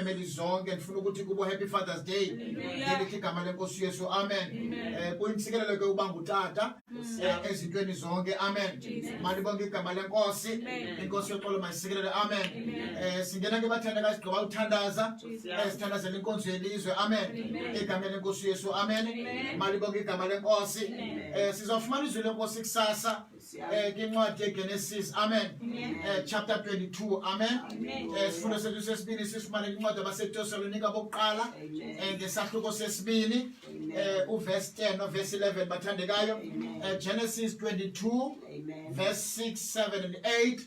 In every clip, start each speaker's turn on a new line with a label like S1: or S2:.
S1: family zonke ngifuna ukuthi kubo happy Father's Day ngelithi igama lenkosi Yesu amen kuyinsikelelo ke ubanga utata ezintweni zonke amen mali bonke igama lenkosi inkosi yoxolo mayisikelele amen singena ke bathandekazi sigqiba uthandaza sithandazela inkonzo yelizwe amen igama lenkosi Yesu amen mali bonke igama lenkosi sizofumana izwi lenkosi kusasa kwincwadi yeGenesis amen chapter 22 amen sifundo sethu sesibini sifumana incwadi yabaseTesalonika bokuqala ngesahluko sesibini uverse 10 noverse 11 bathandekayo Genesis 22 verse 6 7 and 8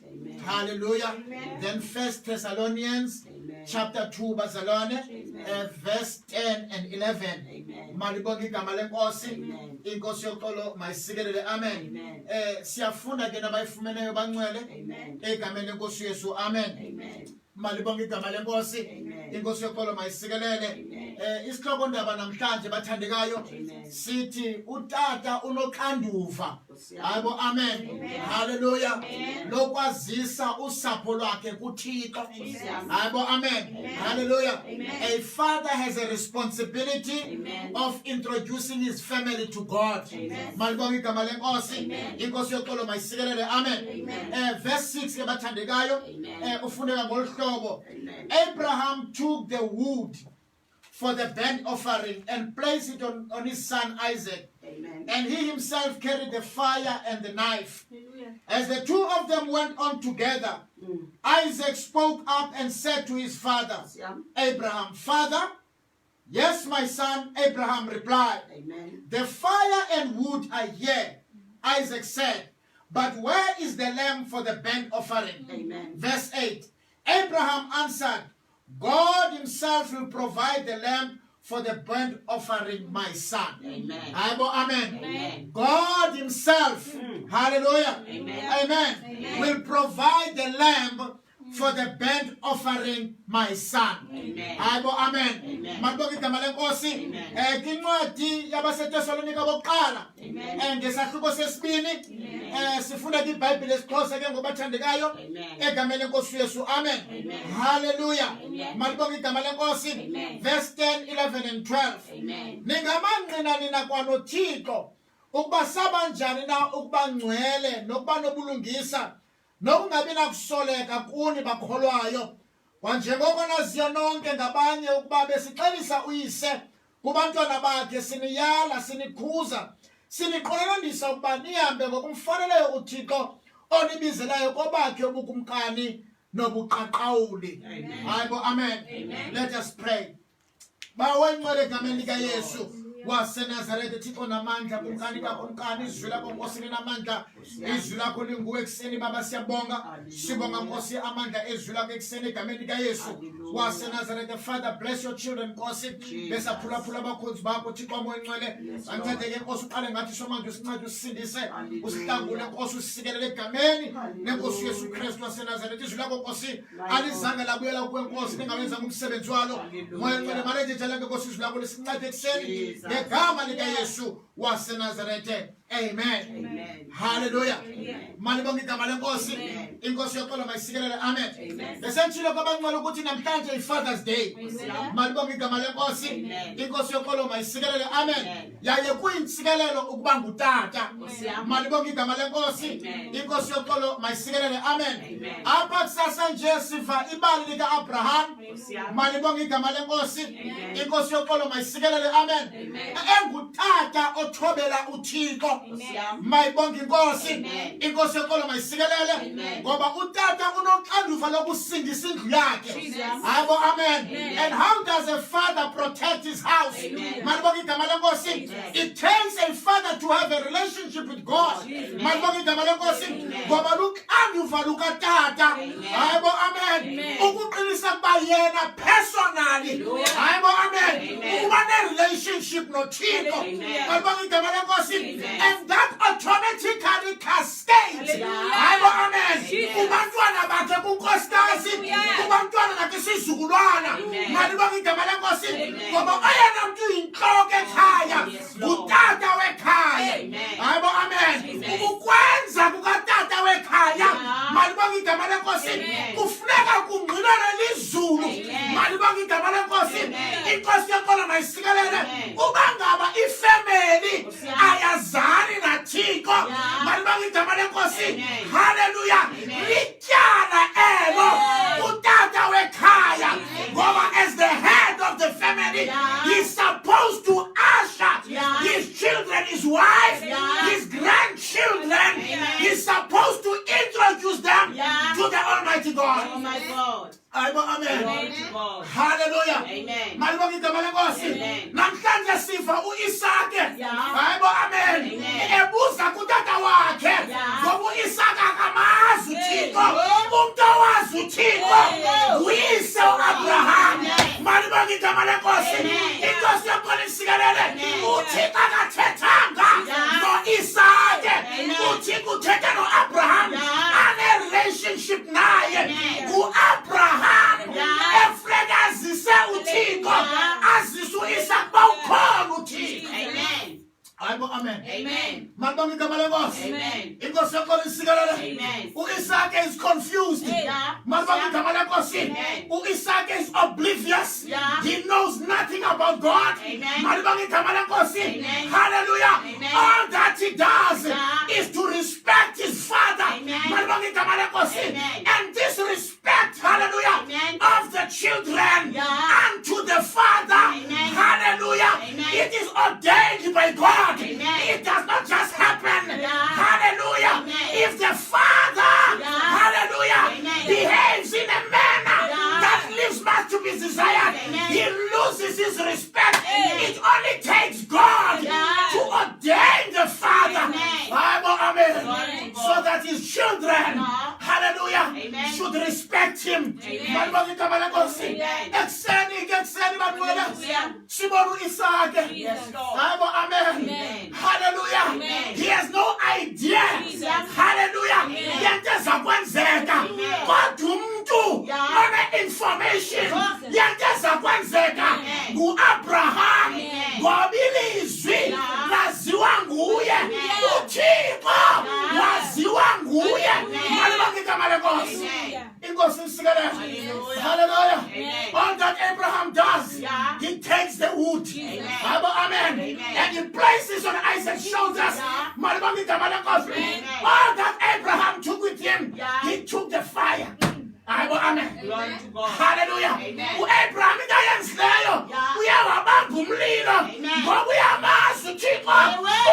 S1: hallelujah then 1 Thessalonians chapter 2 bazalwane verse 10 and 11 malibonke igama lenkosi inkosi yoxolo mayisikelele amen siyafunda ke nabayifumeneyo bancwele egameni lenkosi Yesu amen malibonke igama lenkosi inkosi yoxolo mayisikelele isihloko ndaba namhlanje bathandekayo sithi utata unoxanduva hayibo amen hallelujah lokwazisa usapho lwakhe kuThixo hayibo amen hallelujah a father has a responsibility of introducing his family to God malibonke igama lenkosi inkosi yoxolo mayisikelele amen verse 6 ke bathandekayo ufundeka ngolhlobo Abraham took the wood for the burnt offering and placed it on his son Isaac. Amen. And he himself carried the fire and the knife. Hallelujah. As the two of them went on together, Isaac spoke up and said to his father, Abraham, Father? Yes, my son, Abraham replied. Amen. The fire and wood are here, Isaac said, but where is the lamb for the burnt offering? Amen. Verse 8, Abraham answered, God himself will provide the lamb for the burnt offering, my son. Amen. Amen. Amen. God himself, hallelujah, amen, will provide the lamb for the burnt offering, my son. Amen. Amen. Mabonke igama lenkosi incwadi yabaseTesalonika bokuqala ngesahluko sesibini sifunda iBhayibheli esiXhosa ke ngobathandekayo egameni lenkosi Yesu amen hallelujah malibonke igama lenkosi verse 10 11 and 12 ningamanqina nina kwanoThixo ukuba sabanjani na ukuba ngcwele nokuba nobulungisa nokungabi nakusoleka kuni bakholwayo kwanjengoko naziyo nonke ngabanye ukuba besixelisa uyise kubantwana bakhe siniyala sinikhuza siniqononisa ukuba nihambe ngokumfaneleyo uThixo onibizelayo kobakhe ubukumkani nobuqaqawuli hayibo amen let us pray bawenqwele egameni likaYesu waseNazaretha Thixo namandla kumkani kakumkani izwi lakho Nkosi linamandla izwi lakho linguwe ekseni baba siyabonga sibonga Nkosi amandla ezwi lakho ekseni egameni likaYesu waseNazaretha Father bless your children Nkosi besaphulaphula abakhonzi bakho Thixo moyengcwele ancedeke Nkosi uqale ngathi somanje usincede usindise usihlangule Nkosi usikelele egameni lenkosi Yesu Kristu waseNazaretha izwi lakho Nkosi alizange labuyela kwenkosi ningawenza umsebenzi walo moyengcwele manje njalo Nkosi izwi lakho lisincede ekseni ngegama likaYesu waseNazaretha amen hallelujah malibonke igama lenkosi inkosi yoxolo mayisikelele amen besentshilo kwabanqwele ukuthi namhlanje iFather's Day malibonke igama lenkosi inkosi yoxolo mayisikelele amen yaye kuyinsikelelo ukuba ngutata malibonke igama lenkosi inkosi yoxolo mayisikelele amen apha kusasa nje siva ibali lika Abraham malibonke igama lenkosi inkosi yoxolo mayisikelele amen engutata othobela uThixo mayibonke inkosi inkosi yoxolo mayisikelele ngoba utata unoxanduva lokusindisa indlu yakhe hayibo amen and how does a father protect his house malibonke igama lenkosi it takes a father to have a relationship with God malibonke igama lenkosi ngoba luxanduva lukatata hayibo amen ukuqinisa kuba yena personally hayibo amen ukuba ne-relationship noThixo malibonke igama lenkosi and that automatically cascades hayibo amen kubantwana bakhe kunkosikazi kubantwana nakhe sizukulwana malibonke igama lenkosi ngoba oyena mntu yinhloko ekhaya ngutata wekhaya hayibo amen ukukwenza kukatata wekhaya malibonke igama lenkosi kufuneka kungqinelwe lizulu malibonke mayisikelele ubangaba ifamily ayazani nathixo malibanga igama lenkosi haleluya lityala elo utata wekhaya ngoba as the head of the family he's supposed to usher his children, his wife, his grandchildren, he's supposed to introduce them to the Almighty God.
S2: Almighty God.
S1: Amen.
S2: Hallelujah.
S1: Amen. Malibonga igama lenkosi. Namhlanje sifa uIsake. Amen. Ebuza kutata wakhe. Ngoba uIsaka akamazi uThixo. Umuntu owazi uThixo uyise uAbraham. Malibonga igama lenkosi. Inkosi yakho isikelele. uThixo akathethanga noIsake. uThixo uthetha noAbraham. Ane relationship naye. uAbraham efrekazise uThixo azise uIsaka bawukhona uThixo.
S2: Amen.
S1: Amen.
S2: Amen.
S1: Malibonga igama lenkosi.
S2: Amen.
S1: Inkosi yakho isikelele.
S2: Amen.
S1: uIsaka is confused. Malibonga igama lenkosi. uIsaka is oblivious. He knows nothing about God. Malibonga igama lenkosi. Hallelujah. All that he does is to respect his father. Malibonga igama lenkosi. And this respect, hallelujah, of the children unto the father. Hallelujah. It is ordained by God. It does not just happen. Hallelujah. If the father, hallelujah, behaves in a manner that leaves much to be desired, he loses his respect. It only takes God to ordain the father. Amen. So that his children, hallelujah, should respect him. Amen. Hallelujah. He has no idea. Hallelujah. Yenteza kwenzeka. Kodwa umuntu one information. Yenteza kwenzeka. uAbraham ngoba ilizwi laziwa nguye. uThixo waziwa nguye. Malibonga igama lenkosi. Inkosi isikelele. Hallelujah. All that Abraham does, he takes the wood. Amen. And he places on Isaac's shoulders. Malibonga igama lenkosi. All that Abraham took with him, he took the fire. Amen. Hallelujah. uAbraham ngayenzileyo uyawabamba umlilo ngoba uyamazi uThixo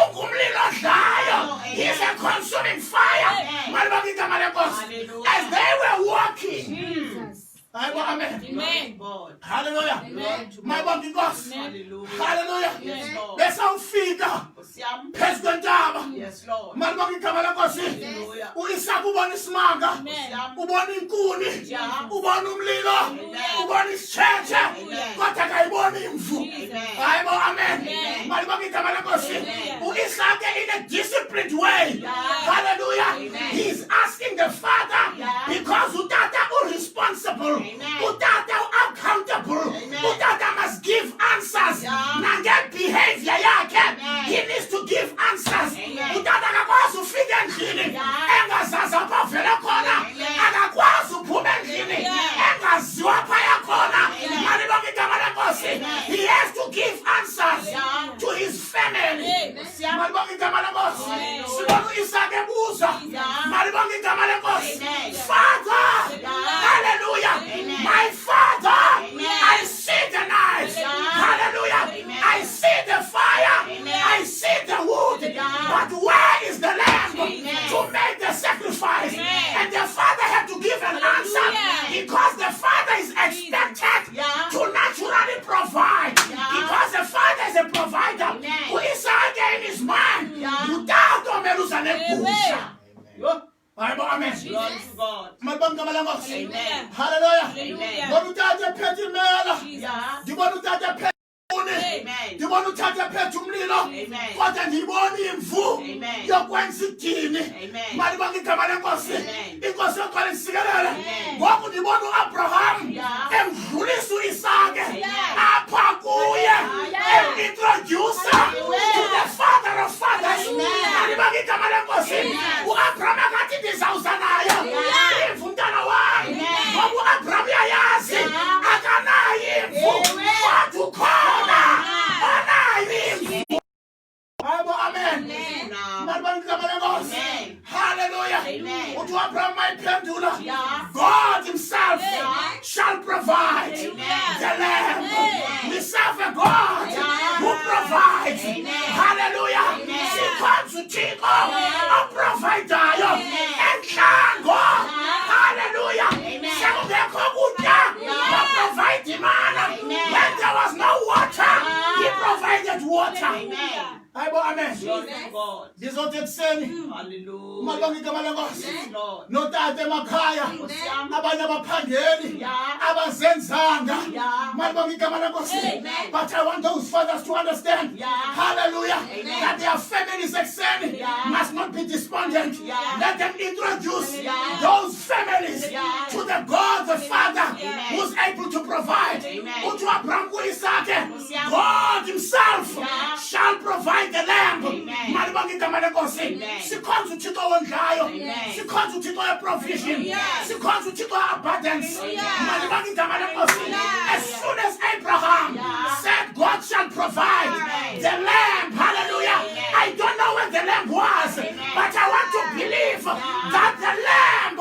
S1: ungumlilo odlayo. He's a consuming fire. Malibonga igama lenkosi. As they were walking, amen. Hallelujah. Malibonga inkosi. Hallelujah. Besawufika phezu kwentaba. Malibonga igama lenkosi. uIsaka ubona isimanga, ubona inkuni, ubona umlilo, ubona isitshetshe, kodwa akayiboni imvu. Amen. Malibonga igama lenkosi. uIsaka in a disciplined way. Hallelujah. He's asking the father because utata responsible. Utata accountable. Utata must give answers. Nange behavior yakhe. He needs to give answers. Utata akakwazi ufika endlini engazazi apha vele khona. Akakwazi uphuma endlini engaziwa phaya khona. Malibonga igama lenkosi. He has to give answers to his family. Malibonga igama lenkosi. Sibona uIsaka ebuza. Malibonga igama lenkosi. Father, hallelujah. My father, I see the knife. Hallelujah. I see the fire. I see the wood. But where is the lamb to make the sacrifice? And the father had to give an answer because the father is expected to naturally provide. Because the father is a provider. Who is in his mind? Without Amen.
S2: Amen.
S1: Hallelujah. Ngibona uthathe phethe imela. Ngibona uthathe phethe uni. Ngibona uthathe phethe umlilo. Kodwa ngibona imvu yokwenza idini. Malibonga igama lenkosi. Inkosi yakho isikelele. Ngoku ngibona uAbraham emdlulisa uIsaka apha kuye. Introduce to the father of fathers. Malibonga igama lenkosi. uAbraham akathi ndizawuza nayo. Imvu mntana wami. Ngoba uAbraham uyayazi akanayo imvu. Kodwa ukhona the Lamb. We serve a God who provides. Hallelujah. Sikhoza uThixo oprovidayo enhlango. Hallelujah. Sekungekho kudla waprovide imana. When there was no water, he provided water. Amen.
S2: God.
S1: Ndizothi ekuseni
S2: Hallelujah.
S1: malibonke igama lenkosi.
S2: Yes, Lord.
S1: Notata emakhaya
S2: Amen.
S1: abanye abaphangeli
S2: Yeah.
S1: abazenzanga
S2: Yeah.
S1: malibonke igama lenkosi.
S2: Amen.
S1: But I want those fathers to understand,
S2: Yeah.
S1: hallelujah,
S2: Amen.
S1: that their families ekuseni
S2: Yeah.
S1: must not be despondent.
S2: Yeah.
S1: Let them introduce
S2: Yeah.
S1: those families
S2: Yeah.
S1: to the God the Father
S2: Amen.
S1: who's able to provide.
S2: Amen.
S1: Uthi uAbraham kuyisakhe,
S2: Yeah.
S1: God himself
S2: Yeah.
S1: shall provide the lamb.
S2: Amen.
S1: Malibonke igama lenkosi.
S2: Amen.
S1: Sikhonza uThixo wondlayo.
S2: Amen.
S1: Sikhonza uThixo weprovision.
S2: Yes.
S1: Sikhonza uThixo abundance.
S2: Yeah.
S1: Malibonke igama lenkosi.
S2: Yeah.
S1: As soon as Abraham
S2: Yeah.
S1: said God shall provide
S2: Amen.
S1: the lamb, hallelujah.
S2: Amen.
S1: I don't know where the lamb was,
S2: Amen.
S1: but I want to believe
S2: Yeah.
S1: that the lamb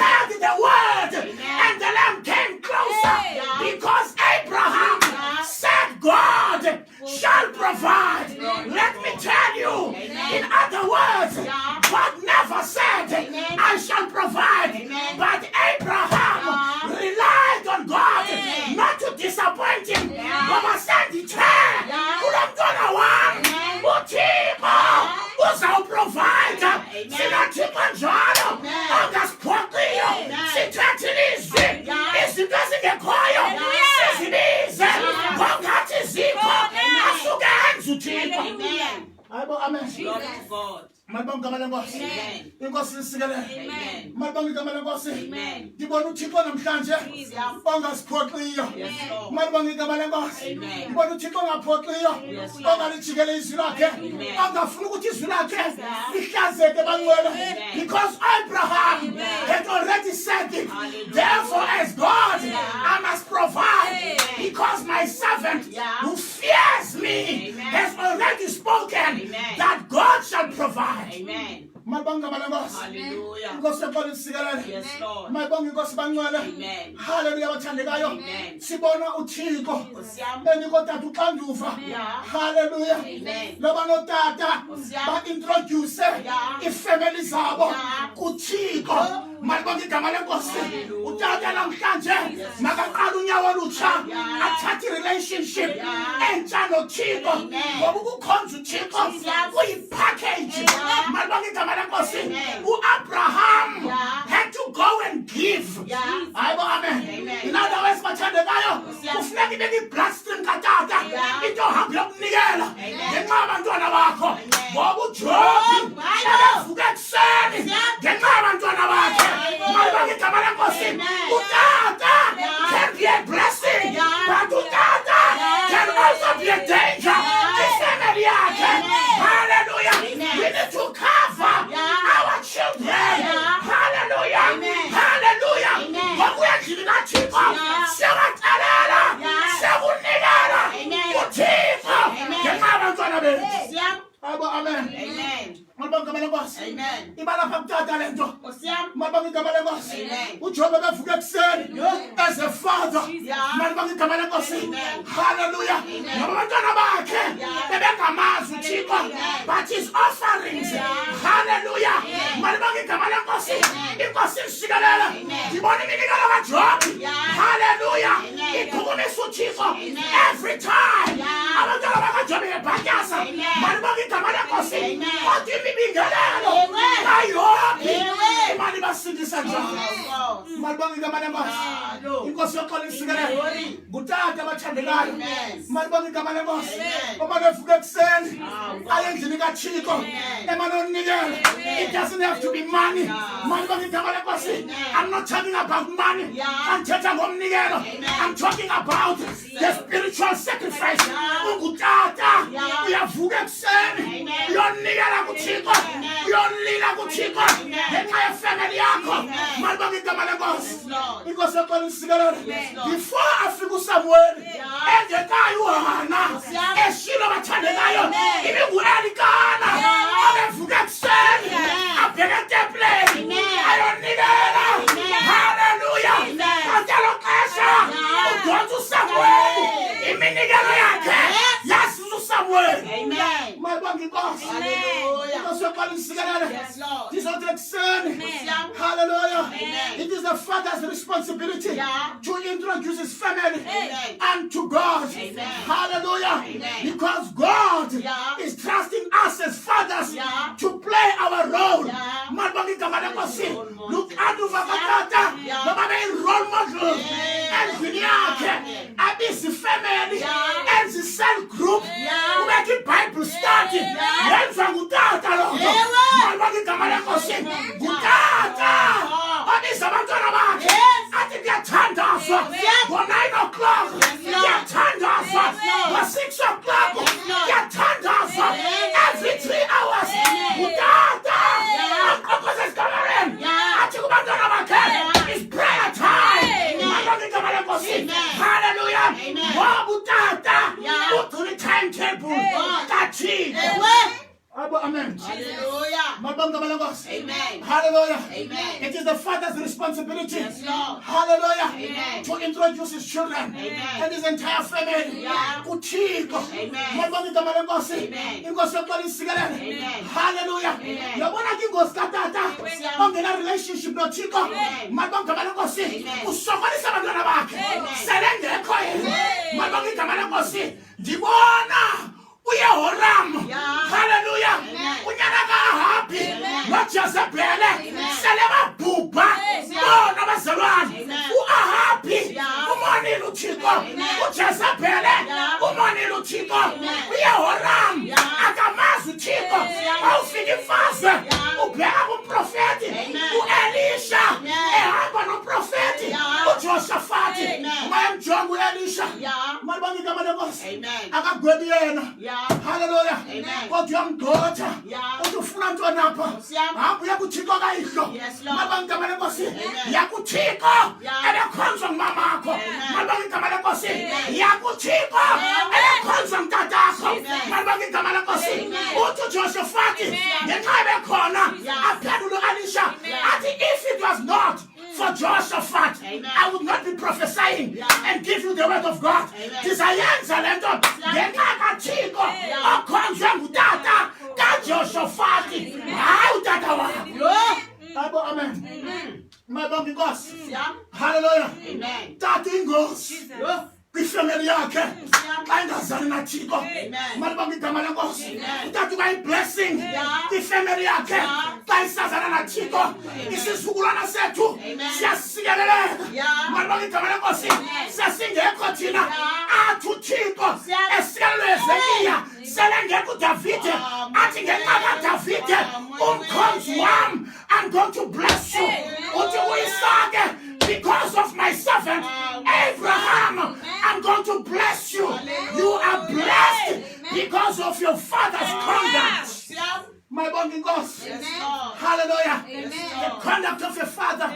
S1: heard the word
S2: Amen.
S1: and the lamb came closer
S2: Yeah.
S1: because Abraham
S2: Yeah.
S1: said God shall provide.
S2: Amen.
S1: Let me tell you,
S2: Amen.
S1: in other words,
S2: Yeah.
S1: God never said,
S2: Amen.
S1: I shall provide,
S2: Amen.
S1: but Abraham
S2: Yeah.
S1: relied on God
S2: Amen.
S1: not to disappoint him.
S2: Yeah.
S1: Ngoba sendithe
S2: Yeah.
S1: kulo mntwana wami
S2: Amen.
S1: uThixo uzawuprovide.
S2: Amen.
S1: Sinathixo njalo
S2: Amen.
S1: ongasiphoqiyo.
S2: Amen.
S1: Sithethe ilizwi,
S2: Yeah.
S1: izinto ezingekhoyo
S2: Hallelujah.
S1: sizibize
S2: Yeah.
S1: ngongathi zikho.
S2: Amen.
S1: Asuke enze uThixo.
S2: Amen.
S1: Hayibo, amen.
S2: Glory to God.
S1: Malibonke igama lenkosi.
S2: Amen.
S1: Inkosi isikelele.
S2: Amen.
S1: Malibonke igama lenkosi.
S2: Amen.
S1: Ngibona uThixo namhlanje ongasiphoqiyo.
S2: Yes, Lord.
S1: Malibonke igama lenkosi.
S2: Amen.
S1: Ngibona uThixo ongaphoqiyo.
S2: Yes, Lord.
S1: Ongalijikele izwi lakhe.
S2: Amen.
S1: Angafuni ukuthi izwi lakhe
S2: Yeah.
S1: lihlazeke bangcwele.
S2: Amen.
S1: Because Abraham
S2: Amen.
S1: had already said it.
S2: Hallelujah.
S1: Therefore, as God,
S2: Yeah.
S1: I must provide.
S2: Amen.
S1: Because my servant
S2: Yeah.
S1: who fears me
S2: Amen.
S1: has already spoken
S2: Amen.
S1: that God shall provide.
S2: Amen.
S1: Malibonke igama lenkosi.
S2: Hallelujah.
S1: Inkosi yaxola isikelele.
S2: Yes, Lord.
S1: Mayibonke inkosi bangcwele.
S2: Amen.
S1: Haleluya bathandekayo.
S2: Amen.
S1: Sibona uThixo
S2: Nkosi yami.
S1: enika otata uxanduva.
S2: Yeah.
S1: Haleluya.
S2: Amen.
S1: Loba notata
S2: Nkosi yami.
S1: ba-introduce
S2: Yeah.
S1: ifamily zabo
S2: Yeah.
S1: kuThixo. Malibonke igama lenkosi.
S2: Hallelujah.
S1: Utata namhlanje makaqala unyawo olutsha
S2: Yeah.
S1: athathe i-relationship
S2: Yeah.
S1: entsha noThixo.
S2: Amen.
S1: Ngoba ukukhonza uThixo
S2: Yeah.
S1: kuyipackage.
S2: Yeah.
S1: Malibonke igama lenkosi.
S2: Amen.
S1: uAbraham
S2: Yeah.
S1: had to go and give.
S2: Yeah.
S1: Hayibo, amen.
S2: Amen.
S1: In other words, bathandekayo,
S2: Yeah.
S1: kufuneka ibeke i-bloodstream katata
S2: Yeah.
S1: into yohambe yokunikela
S2: Amen.
S1: ngenxa yabantwana bakho.
S2: Amen.
S1: Ngoba uJobi
S2: Bible.
S1: ebevuka ekuseni
S2: Yeah.
S1: ngenxa yabantwana bakhe.
S2: Bible.
S1: Malibonke igama lenkosi.
S2: Amen.
S1: Utata
S2: Yeah.
S1: can be a blessing,
S2: Yeah.
S1: but utata
S2: Yeah.
S1: can also be a danger to family yakhe.
S2: Amen.
S1: Hallelujah.
S2: Amen.
S1: We need to cover
S2: Yeah.
S1: our children.
S2: Yeah.
S1: Hallelujah.
S2: Amen.
S1: Hallelujah.
S2: Amen.
S1: Ngoba uyadlula kaThixo.
S2: Yeah.
S1: Siyabacelela.
S2: Yeah.
S1: Siyakunikela.
S2: Amen.
S1: uThixo
S2: Amen.
S1: ngenxa yabantwana bethu.
S2: Nkosi yami.
S1: Hayibo, amen.
S2: Amen.
S1: Malibonke igama lenkosi.
S2: Amen.
S1: Ibalapha kutata le nto.
S2: Nkosi yami.
S1: Malibonke igama lenkosi.
S2: Amen.
S1: uJobe bevuka ekuseni as a father.
S2: Yeah.
S1: Malibonke igama lenkosi.
S2: Amen.
S1: Hallelujah.
S2: Amen.
S1: Ngoba abantwana bakhe
S2: Yeah.
S1: bebengamazi uThixo,
S2: Amen.
S1: but his offerings.
S2: Yeah.
S1: Hallelujah.
S2: Amen.
S1: Malibonke igama lenkosi.
S2: Amen.
S1: Inkosi ishikelele.
S2: Amen.
S1: Ngibona iminikelo kaJobe.
S2: Yeah.
S1: Hallelujah.
S2: Amen.
S1: Iqhukumisa uThixo
S2: Amen.
S1: every time.
S2: Yeah.
S1: Abantwana bakaJobe bebhatyasa.
S2: Amen.
S1: Malibonke igama lenkosi.
S2: Amen.
S1: Kodwa imibingelelo
S2: Ewe.
S1: kaYobe
S2: Ewe.
S1: imali basindisa njalo.
S2: Yes.
S1: Malibonke igama lenkosi.
S2: Hallelujah.
S1: Inkosi yoxola isikelele.
S2: Glory.
S1: Ngutata abathandekayo.
S2: Amen.
S1: Malibonke igama lenkosi.
S2: Amen.
S1: Uma bevuka ekuseni
S2: Amen.
S1: aye endlini kaThixo
S2: Amen.
S1: emanonikela. It doesn't have to be money.
S2: Yeah.
S1: Malibonke igama lenkosi.
S2: Amen.
S1: I'm not talking about money.
S2: Yeah.
S1: Angithetha ngomnikelo.
S2: Amen.
S1: I'm talking about the spiritual sacrifice.
S2: Yeah.
S1: Ungutata
S2: Yeah.
S1: uyavuka ekuseni
S2: Amen.
S1: uyonikela kuThixo.
S2: Amen.
S1: Uyolila kuThixo ngenxa yefamily yakho.
S2: Amen.
S1: Malibonke igama lenkosi.
S2: Yes, Lord.
S1: Inkosi yoxola isikelele.
S2: Yes, Lord.
S1: Before afika uSamuel
S2: Yeah.
S1: engekayo uHana
S2: Yeah.
S1: eShilo bathandekayo
S2: Amen.
S1: ibingu-Elikana
S2: Yeah.
S1: obevuka ekuseni
S2: Yeah.
S1: abheke etempileni
S2: Amen.
S1: ayonikela.
S2: Amen.
S1: Haleluya.
S2: Amen.
S1: Kanti elo xesha
S2: Yeah.
S1: udonsa uSamuel iminikelo yakhe yasusa uSamuel.
S2: Amen.
S1: Malibonga inkosi.
S2: Hallelujah.
S1: Inkosi yokuqala isikelele.
S2: Yes, Lord.
S1: Ndizothi ekuseni.
S2: Amen.
S1: Hallelujah.
S2: Amen.
S1: It is the father's responsibility
S2: Yeah.
S1: to introduce his family
S2: Amen.
S1: unto God.
S2: Amen.
S1: Hallelujah.
S2: Amen.
S1: Because God
S2: Yeah.
S1: is trusting us as fathers
S2: Yeah.
S1: to play our role.
S2: Yeah.
S1: Malibonga igama lenkosi.
S2: Role model.
S1: Look anduva katata.
S2: Yeah.
S1: Noma be-role model.
S2: Yeah.
S1: Endlini yakhe.
S2: Yeah.
S1: Abisi family.
S2: Yeah.
S1: Enzi cell group.
S2: Yeah.
S1: Ubeka iBible study.
S2: Yeah.
S1: Yenziwa ngutata lo nto.
S2: Yeah.
S1: Malibonga igama lenkosi.
S2: Yeah.
S1: Ngutata.
S2: Yeah.
S1: Obiza abantwana bakhe.
S2: Yes.
S1: Athi kuyathandazwa.
S2: Yeah.
S1: Ngo-9 o'clock.
S2: Yes, Lord.
S1: Kuyathandazwa.
S2: Yes, Lord.
S1: Ngo-6 o'clock.
S2: Yes, Lord.
S1: Kuyathandazwa.
S2: Yes.
S1: Every 3 hours.
S2: Yes.
S1: Ngutata.
S2: Yeah.
S1: Aqoqoza esikamereni.
S2: Yeah.
S1: Athi kubantwana bakhe.
S2: Yeah.
S1: It's prayer time.
S2: Amen.
S1: Malibonga igama lenkosi.
S2: Amen.
S1: Hallelujah.
S2: Amen.
S1: Ngoba utata
S2: Yeah.
S1: ugcina i-timetable
S2: Hey.
S1: kaThixo.
S2: Amen.
S1: Abo amen.
S2: Hallelujah.
S1: Malibonga igama lenkosi.
S2: Amen.
S1: Hallelujah.
S2: Amen.
S1: It is the father's responsibility.
S2: Yes, Lord.
S1: Hallelujah.
S2: Amen.
S1: To introduce his children
S2: Amen.
S1: and his entire family.
S2: Yeah.
S1: kuThixo.
S2: Amen.
S1: Malibonga igama lenkosi.
S2: Amen.
S1: Inkosi yokuqala isikelele.
S2: Amen.
S1: Hallelujah.
S2: Amen.
S1: Yabona ke ingozi katata
S2: Amen.
S1: ongena relationship noThixo.
S2: Amen.
S1: Malibonga igama lenkosi.
S2: Amen.
S1: Usokolisa abantwana bakhe.
S2: Amen.
S1: Selengekho yena.
S2: Amen.
S1: Malibonga igama lenkosi. Ndibona uYehoram.
S2: Yeah.
S1: Hallelujah.
S2: Amen.
S1: Unyana kaHabi
S2: Amen.
S1: noJezebhele
S2: Amen.
S1: sele babhubha.
S2: Yes.
S1: Bona bazalwane.
S2: Amen.
S1: uAhabi
S2: Yeah.
S1: umonile uThixo.
S2: Amen.
S1: uJezebhele
S2: Yeah.
S1: umonile uThixo.
S2: Amen.
S1: uYehoram
S2: Yeah.
S1: akamazi uThixo.
S2: Yeah.
S1: Awufika imfazwe
S2: Yeah.
S1: ubheka kumprofeti
S2: Amen.
S1: uElisha
S2: Amen.
S1: ehamba noprofeti
S2: Yeah.
S1: uJoshafati
S2: Amen.
S1: mayemjonga uElisha.
S2: Yeah.
S1: Malibonga igama lenkosi.
S2: Amen.
S1: akagwebi yena.
S2: Yeah.
S1: Hallelujah.
S2: Amen.
S1: Kodwa uyamgxotha.
S2: Yeah.
S1: Uthi ufuna ntoni apha?
S2: Nkosi yami.
S1: Hamba uya kuThixo kayihlo.
S2: Yes, Lord.
S1: Malibonga igama lenkosi.
S2: Amen.
S1: Ya kuThixo
S2: Yeah.
S1: ebekhonzwa ngumamakho.
S2: Amen.
S1: Malibonga igama lenkosi.
S2: Amen.
S1: Ya kuThixo
S2: Amen.
S1: ebekhonzwa ngutatakho.
S2: Amen.
S1: Malibonga igama lenkosi.
S2: Amen.
S1: Uthi uJoshafati
S2: Amen.
S1: ngenxa ebekhona
S2: Yeah.
S1: aphendula uElisha
S2: Amen.
S1: athi if it was not for Jehoshaphat,
S2: Amen.
S1: I would not be prophesying
S2: Yeah.
S1: and give you the word of God.
S2: Amen.
S1: Ndizayenza le nto ngenxa kaThixo
S2: Yeah.
S1: okhonzwe ngutata kaJehoshafati, hayi utata wakho.
S2: Yeah.
S1: Abo amen. Malibonga inkosi.
S2: Yeah.
S1: Hallelujah.
S2: Amen.
S1: Tata ingozi
S2: Yeah.
S1: kwifamily yakhe
S2: Yeah.
S1: xa ingazali naThixo.
S2: Amen.
S1: Malibonga igama lenkosi.
S2: Amen.
S1: Utata ubayi-blessing
S2: Yeah.
S1: kwifamily yakhe
S2: Yeah.
S1: xa isazana naThixo. Isizukulwana sethu
S2: Amen.
S1: siyasikeleleka.
S2: Yeah.
S1: Malibonga igama lenkosi.
S2: Amen.
S1: Sasingekho thina
S2: Yeah.
S1: athi uThixo
S2: Yeah.
S1: esikelelwe Hezekiya selengekho uDavide athi ngenxa kaDavide umkhonzi wam I'm going to bless you. Uthi uYisake because of my servant Abraham I'm going to bless you. You are blessed because of your father's conduct.
S2: Yeah.
S1: Malibonga inkosi.
S2: Yes, Lord.
S1: Hallelujah.
S2: Yes,
S1: The
S2: Lord.
S1: conduct of a father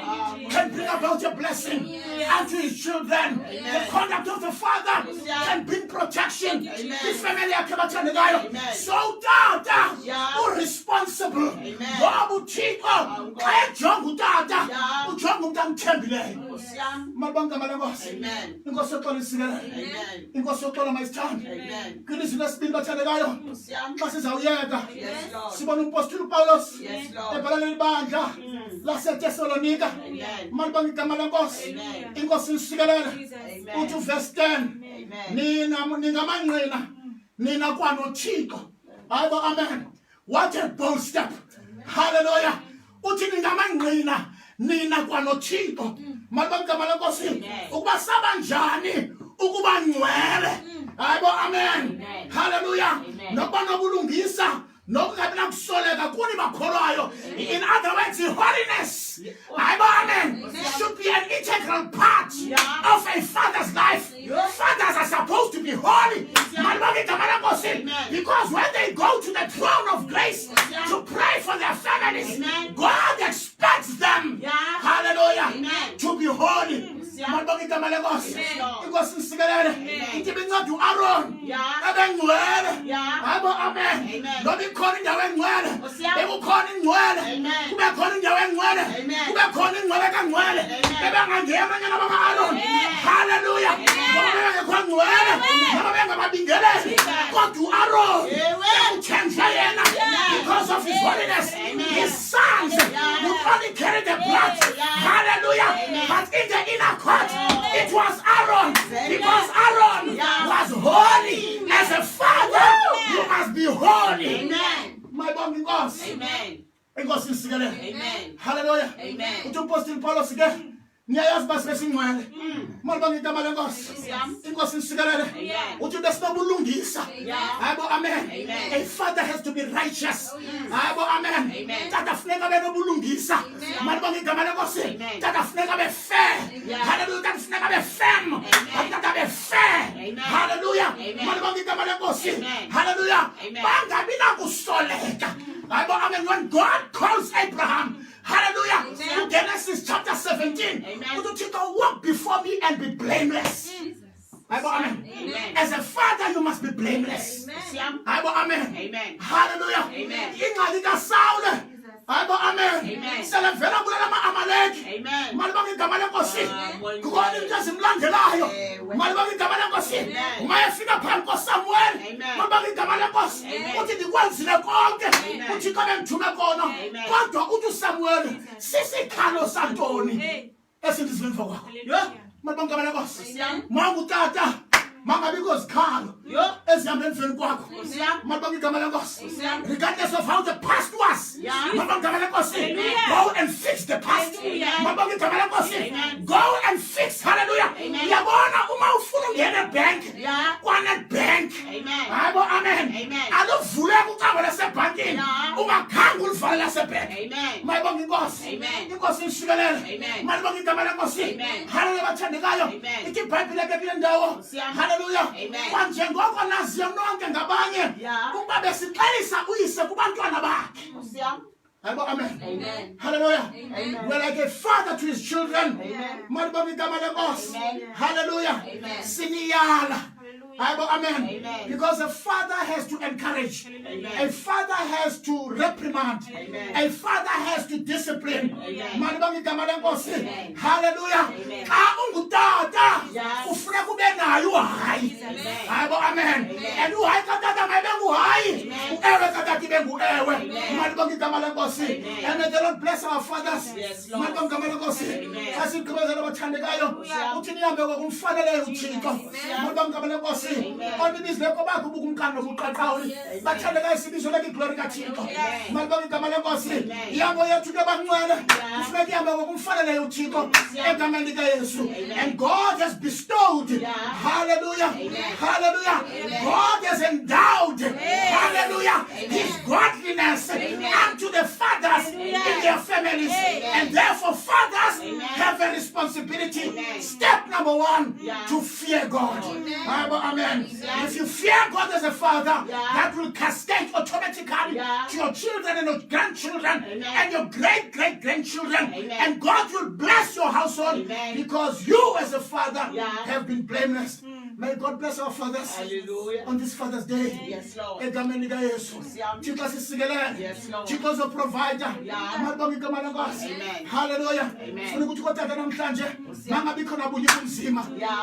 S1: can bring about a blessing unto his children. The conduct of the father can bring protection.
S2: Amen.
S1: His family yakhe bathandekayo.
S2: Amen.
S1: So tata
S2: Yeah.
S1: responsible.
S2: Amen.
S1: Ngoba uThixo xa ejonga utata
S2: Yeah.
S1: ujonga umuntu amthembileyo.
S2: Nkosi yami.
S1: Malibonga igama lenkosi.
S2: Amen.
S1: Inkosi yoxola isikelelo.
S2: Amen.
S1: Inkosi yoxola mayisithande.
S2: Amen.
S1: Kwilizwi lesibili bathandekayo.
S2: Nkosi yami.
S1: Xa sizawuyeka
S2: Yes, Lord.
S1: sibona umpostoli uPawulos
S2: Yes, Lord.
S1: ebhala leli bandla laseTesalonika.
S2: Amen.
S1: Malibonga igama lenkosi.
S2: Amen.
S1: Inkosi isikelele
S2: Amen.
S1: uthi verse 10
S2: Amen.
S1: ningamanqina nina kwanoThixo. Hayibo amen. What a bold step. Hallelujah. Uthi ningamanqina nina kwanoThixo. Malibonga igama lenkosi.
S2: Amen.
S1: Ukuba sabanjani ukuba ngcwele. Hayibo amen.
S2: Amen.
S1: Hallelujah.
S2: Amen.
S1: Nokuba nobulungisa nokungabi nakusoleka kuni bakholwayo. In other words, holiness, amen, should be an integral part of a father's life. Fathers are supposed to be holy. Because when they go to the throne of grace to pray for their families, God expects them, hallelujah, to be holy. Malibonga igama lenkosi.
S2: Yes, Lord.
S1: Inkosi nisikelele. Ithi ibincwadi uAaron.
S2: Yeah.
S1: Ebengcwele.
S2: Yeah.
S1: Hayibo amen.
S2: Amen.
S1: Ngoba ikhona indawo engcwele.
S2: Nkosi yami.
S1: Bekukhona ingcwele.
S2: Amen.
S1: Kube khona indawo engcwele.
S2: Amen.
S1: Kube khona ingcwele kangcwele.
S2: Amen.
S1: Bebengangena abanyana bakaAaron.
S2: Amen.
S1: Hallelujah. Ngoba bengekho ngcwele. Ngoba bengababingeleli. Kodwa uAaron bekuthenjwe yena because of his holiness. His sons would only carry the blood. Hallelujah. But in the inner court, it was Aaron. Because Aaron was holy. As a father, you must be holy.
S2: Amen.
S1: My bomb inkosi.
S2: Amen.
S1: Inkosi nisikelele.
S2: Amen.
S1: Hallelujah.
S2: Amen.
S1: Uthi uPaul Paul sike niyayazi basesingcwele. Malibonga igama lenkosi. Inkosi nisikelele. Uthi besinobulungisa. Hayibo amen. A father has to be righteous. Hayibo amen. Tata funeka benobulungisa. Malibonga igama lenkosi. Tata funeka be fair. Hallelujah. Tata funeka be firm. Tata be fair. Hallelujah. Malibonga igama lenkosi. Hallelujah. Bangabi nakusoleka. Hayibo amen. When God calls Abraham, hallelujah, in Genesis chapter 17, you walk before me and be blameless. Amen. As a father, you must be blameless. Amen. Hallelujah. Ingxaki kaSawule. Amen. Selevela kulama Amaleki. Malibonga igama lenkosi. Kukhona into ezimlandelayo. Malibonga igama lenkosi. Uma efika phambi koSamuel, malibonga igama lenkosi. Uthi ndikwenzile konke. Uthi xa bengithume kona. Kodwa uthi uSamuel, sisikhalo santoni esindizwe emva kwakho. Malibonga igama lenkosi. Mangutata mangabikho zikhalo ezihamba emveni kwakho. Malibonga igama lenkosi. Regardless of how the past was, malibonga igama lenkosi. Go and fix the past. Malibonga igama lenkosi. Go and fix. Hallelujah. Uyabona uma ufuna ungena ebank, kwanet bank. Hayibo amen. Aluvuleka ucango lasebhankini ungakhange ulivale lasebhank. Malibonga inkosi. Inkosi ishikelele. Malibonga igama lenkosi. Hallelujah bathandekayo. Ithi iBhayibhile ke kule ndawo. Hallelujah. Kwanjengoko naziyo nonke ngabanye ukuba besixelisa uyise kubantwana bakhe. Amen. Hallelujah. We're like a father to his children. Hallelujah. Siniyala. Amen. Because a father has to encourage. A father has to reprimand. A father has to discipline. Hallelujah. Amen. And you and may the Lord bless our fathers. Only this level back who can look at how but tell the guys it is like a glory at Chico. Malbon Kamalagosi, Yamoya to the Banguana, Frediamo Fanale Chico, and God has bestowed, hallelujah, hallelujah, God has endowed, hallelujah, his godliness unto the fathers in their families, and therefore fathers have a responsibility. Step number one, to fear God. Amen. If you fear God as a father, that will cascade automatically to your children and your grandchildren and your great-great-grandchildren. And God will bless your household because you as a father have been blameless. May God bless our fathers.
S2: Hallelujah.
S1: On this Father's Day.
S2: Yes, Lord.
S1: Yes, Lord. Chicos a provider.
S2: Amen.
S1: Hallelujah.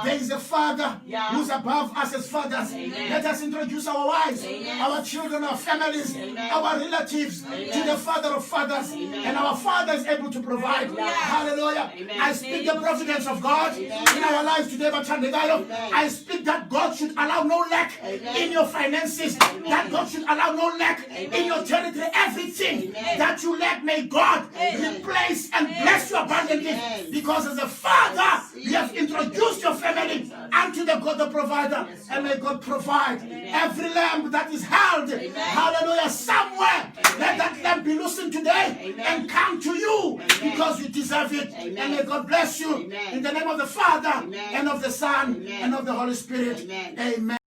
S1: There is a father who's above us as fathers. Let us introduce our wives, our children, our families, our relatives to the Father of fathers. And our Father is able to provide. Hallelujah. I speak the providence of God in our lives today. I speak that God should allow no lack in your finances. That God should allow no lack in your territory. Everything that you lack, may God replace and bless you abundantly. Because as a father, you have introduced your family unto the God the provider. And may God provide every lamb that is held, hallelujah, somewhere. Let that lamb be loosened today and come to you because you deserve it. And may God bless you in the name of the Father and of the Son and of the Holy Spirit. Amen.